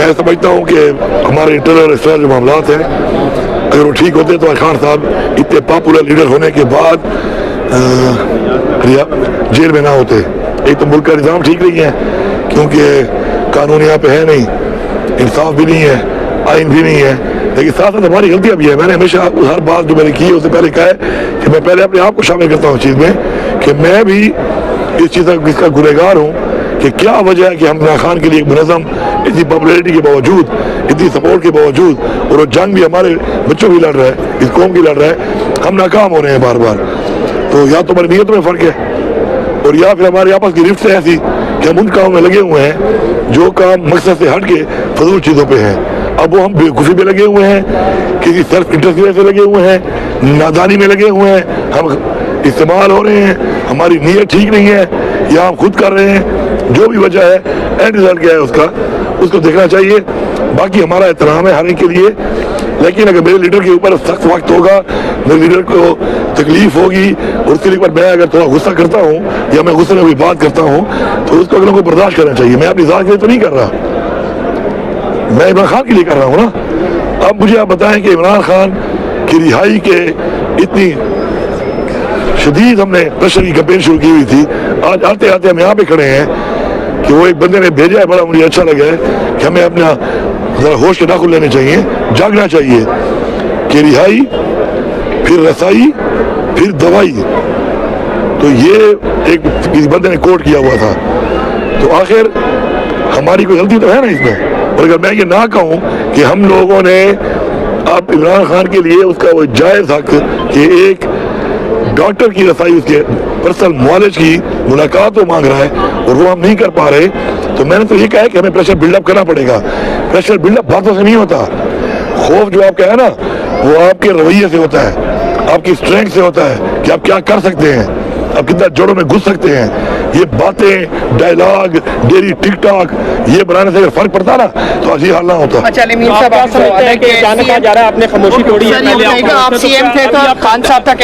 मैं समझता हूँ कि हमारे इंटरनल एक्सटर्नल जो मामलात हैं अगर वो ठीक होते तो खान साहब इतने पॉपुलर लीडर होने के बाद जेल में ना होते। एक तो मुल्क का निज़ाम ठीक नहीं है क्योंकि कानून यहाँ पे है नहीं, इंसाफ भी नहीं है, आइन भी नहीं है, लेकिन साथ साथ हमारी गलतियाँ भी है। मैंने हमेशा हर बात जो मैंने की है उससे पहले कहा है कि मैं पहले अपने आप को शामिल करता हूँ इस चीज़ में कि मैं भी इस चीज़ का गुनहगार हूँ कि क्या वजह है कि हम इमरान खान के लिए एक मुनज़्ज़म इतनी पॉपुलैरिटी के बावजूद, इतनी सपोर्ट के बावजूद, और वो जंग भी हमारे बच्चों की लड़ रहा है, इस कौम की लड़ रहा है, हम नाकाम हो रहे हैं बार बार। तो या तो हमारी नीयत में फ़र्क है और या फिर हमारे आपस की रिफ्ट ऐसी कि हम उन कामों में लगे हुए हैं जो काम मकसद से हट के फजूल चीज़ों पे हैं। अब वो हम बेवकूफ़ी में लगे हुए हैं, किसी सेल्फ इंटरेस्ट की वजह से लगे हुए हैं, नादानी में लगे हुए हैं, हम इस्तेमाल हो रहे हैं, हमारी नीयत ठीक नहीं है या हम खुद कर रहे हैं। जो भी वजह है, एंड रिजल्ट क्या है उसको देखना चाहिए। बाकी हमारा एहतराम है हर एक के लिए, लेकिन अगर मेरे लीडर के ऊपर सख्त वक्त होगा, मेरे लीडर को तकलीफ होगी और उसके लिए मैं अगर थोड़ा गुस्सा करता हूँ या मैं गुस्से में कोई बात करता हूँ तो उसको अगलों को बर्दाश्त करना चाहिए। मैं अपनी ज़ात के लिए तो नहीं कर रहा, मैं इमरान खान के लिए कर रहा हूँ ना। अब मुझे आप बताएं कि इमरान खान की रिहाई के इतनी शदीद हमने प्रेशर की कैंपेन शुरू की हुई थी, आज आते आते हम यहाँ पे खड़े हैं कि वो एक बंदे ने भेजा है, बड़ा मुझे अच्छा लगा है कि हमें अपना ज़रा होश के नाखुन लेने चाहिए, जागना चाहिए कि रिहाई फिर रसाई फिर दवाई। तो ये एक किसी बंदे ने कोट किया हुआ था। तो आखिर हमारी कोई गलती तो है ना इसमें। और अगर मैं ये ना कहूँ कि हम लोगों ने अब इमरान खान के लिए उसका वो जायज़ हक कि एक डॉक्टर की रसाई, उसके पर्सनल मुआलिज की मुलाकात वो मांग रहा है और वो हम नहीं कर पा रहे, तो मैंने तो ये कहा है कि हमें प्रेशर बिल्डअप करना पड़ेगा। प्रेशर बिल्डअप बातों से नहीं होता, खौफ जो आपका है ना वो आपके रवैये से होता है, आपकी स्ट्रेंथ से होता है कि आप क्या कर सकते हैं, आप कितना जोड़ों में घुस सकते हैं। ये बातें, डायलॉग, डेली टिक टॉक ये बनाने से अगर फर्क पड़ता ना तो आज ये हाल ना होता। अच्छा मीर साहब, आप समझते हैं कि अचानक कहा जा रहा है आपने खामोशी तोड़ी है? आप सीएम थे तो खान साहब तक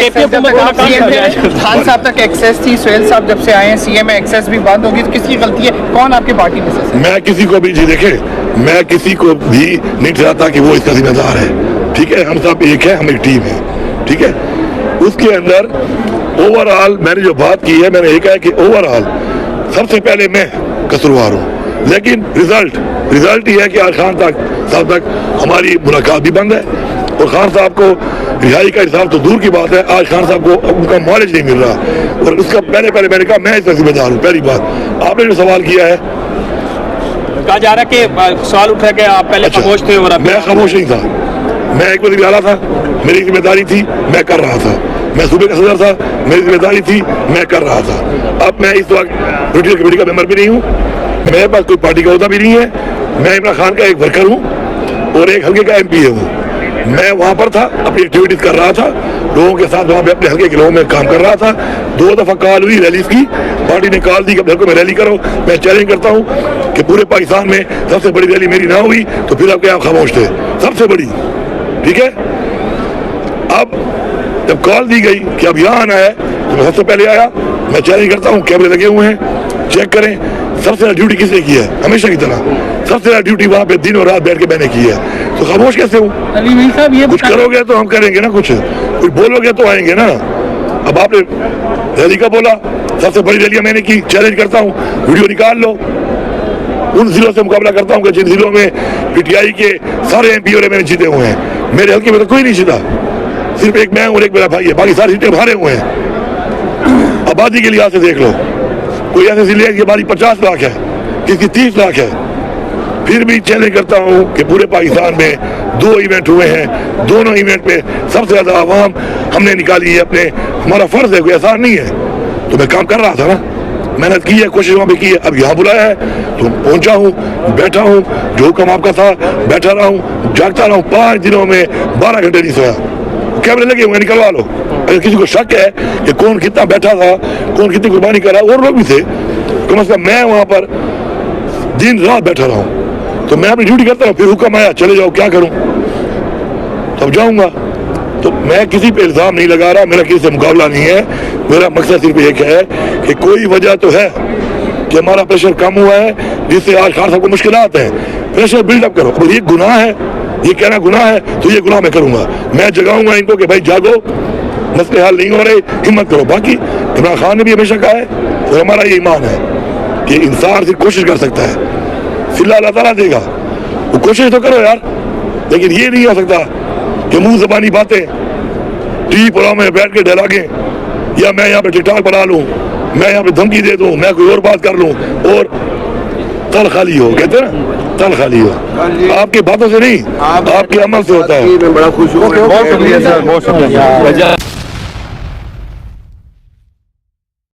खान साहब तक एक्सेस थी, सुहेल साहब जब से आए हैं सीएम एक्सेस भी बंद होगी, तो किसकी गलती है? कौन आपकी पार्टी में से? मैं किसी को भी जी देखे, मैं किसी को भी नहीं चाहता कि वो इसका जिम्मेदार है, ठीक है। हम सब एक है, हम एक टीम है, ठीक है। उसके अंदर ओवरऑल मैंने जो बात की है, मैंने ये कहा है कि ओवरऑल सबसे पहले मैं कसूरवार हूँ, लेकिन रिजल्ट ये है कि आज खान साहब तक हमारी मुलाकात भी बंद है और खान साहब को रिहाई का हिसाब तो दूर की बात है, आज खान साहब को उनका नॉलेज नहीं मिल रहा। और उसका पहले मैंने कहा मैं इसका जिम्मेदार हूँ। पहली बात आपने जो सवाल किया है, कहा जा रहा है कि सवाल उठा कि आप पहले खामोश थे और मैं खामोश नहीं था, मैं एक वज़ीर आला था, मेरी जिम्मेदारी थी, मैं कर रहा था। मैं सूबे का सदर था, मेरी जिम्मेदारी थी, मैं कर रहा था। अब मैं इस वक्त रोटी कमेटी का मेंबर भी नहीं हूँ, मेरे पास कोई पार्टी का होता भी नहीं है, मैं इमरान खान का एक वर्कर हूँ और एक हल्के का MP हूँ। मैं वहाँ पर था, अपनी एक्टिविटीज कर रहा था, लोगों के साथ वहाँ पे अपने हल्के के लोगों में काम कर रहा था। 2 दफ़ा कॉल हुई रैलीज की, पार्टी ने कॉल दी कि अपने हल्के में रैली करो। मैं चैलेंज करता हूँ कि पूरे पाकिस्तान में सबसे बड़ी रैली मेरी ना हुई तो फिर आपके यहाँ खामोश थे, सबसे बड़ी, ठीक है। अब जब कॉल दी गई कि अब यहाँ आना है तो मैं सबसे पहले आया। मैं चैलेंज करता हूँ, कैमरे लगे हुए हैं, चेक करें, सबसे ज़्यादा ड्यूटी किसने की है? हमेशा की तरह सबसे ज़्यादा ड्यूटी वहाँ पे दिन और रात बैठ के मैंने की है, तो खामोश कैसे हूँ? कुछ करोगे तो हम करेंगे ना, कुछ बोलोगे तो आएंगे ना। अब आपने रैली का बोला, सबसे बड़ी रैलियाँ मैंने की, चैलेंज करता हूँ, वीडियो निकाल लो। उन जिलों से मुकाबला करता हूँ कि जिन जिलों में PTI के सारे MP मैंने जीते हुए हैं, मेरे हल्के में तो कोई नहीं जीता, सिर्फ एक मैं और एक मेरा भाई है, बाकी सारी सीटें हारे हुए हैं। आबादी के लिहाज से देख लो, कोई ऐसे जिले की आबादी 50 लाख है, किसी 30 लाख है, फिर भी चैलेंज करता हूँ कि पूरे पाकिस्तान में 2 इवेंट हुए हैं, दोनों इवेंट में सबसे ज़्यादा आवाम हमने निकाली है। अपने हमारा फ़र्ज़ है, कोई आसान नहीं है, तो मैं काम कर रहा था ना, मेहनत की है, कोशिश वहाँ पे की है। अब यहाँ बुलाया है तो पहुँचा हूँ, बैठा हूँ, जो हुक्म आपका था बैठा रहा हूँ, जागता रहा हूँ। 5 दिनों में 12 घंटे नहीं सोया, कैमरे लगे हुए, निकलवा लो। अगर किसी को शक है कि कौन कितना बैठा था, कौन कितनी कुर्बानी कर रहा, और लोग भी थे, कम से कम मैं वहाँ पर दिन रात बैठा रहा हूँ, तो मैं अपनी ड्यूटी करता हूँ। फिर हुक्म आया चले जाओ, क्या करूँ, तब जाऊँगा। तो मैं किसी पे इल्ज़ाम नहीं लगा रहा, मेरा किसी से मुकाबला नहीं है, मेरा मकसद सिर्फ एक है कि कोई वजह तो है कि हमारा प्रेशर कम हुआ है जिससे आज खान साहब को मुश्किलात हैं। प्रेशर बिल्डअप करो। अब ये गुनाह है, ये कहना गुनाह है, तो ये गुनाह मैं करूंगा, मैं जगाऊंगा इनको कि भाई जागो, मसले हल नहीं हो रहे, हिम्मत करो। बाकी इमरान खान ने भी हमेशा कहा है और हमारा ये ईमान है कि इंसान सिर्फ कोशिश कर सकता है, सिला अल्लाह ताला देगा, वो कोशिश तो करो यार। लेकिन ये नहीं हो सकता कि मुंह ज़बानी बातें टीवी प्रोग्राम में बैठ के डायलॉगें, या मैं यहाँ पे टिकटॉक बना लूँ, मैं यहाँ पे धमकी दे दूँ, मैं कोई और बात कर लूँ और तल खाली हो, कहते हैं ना तल खाली हो। आपकी बातों से नहीं, आपके अमल से होता है। मैं बड़ा खुश हूँ। बहुत शुक्रिया सर, बहुत शुक्रिया।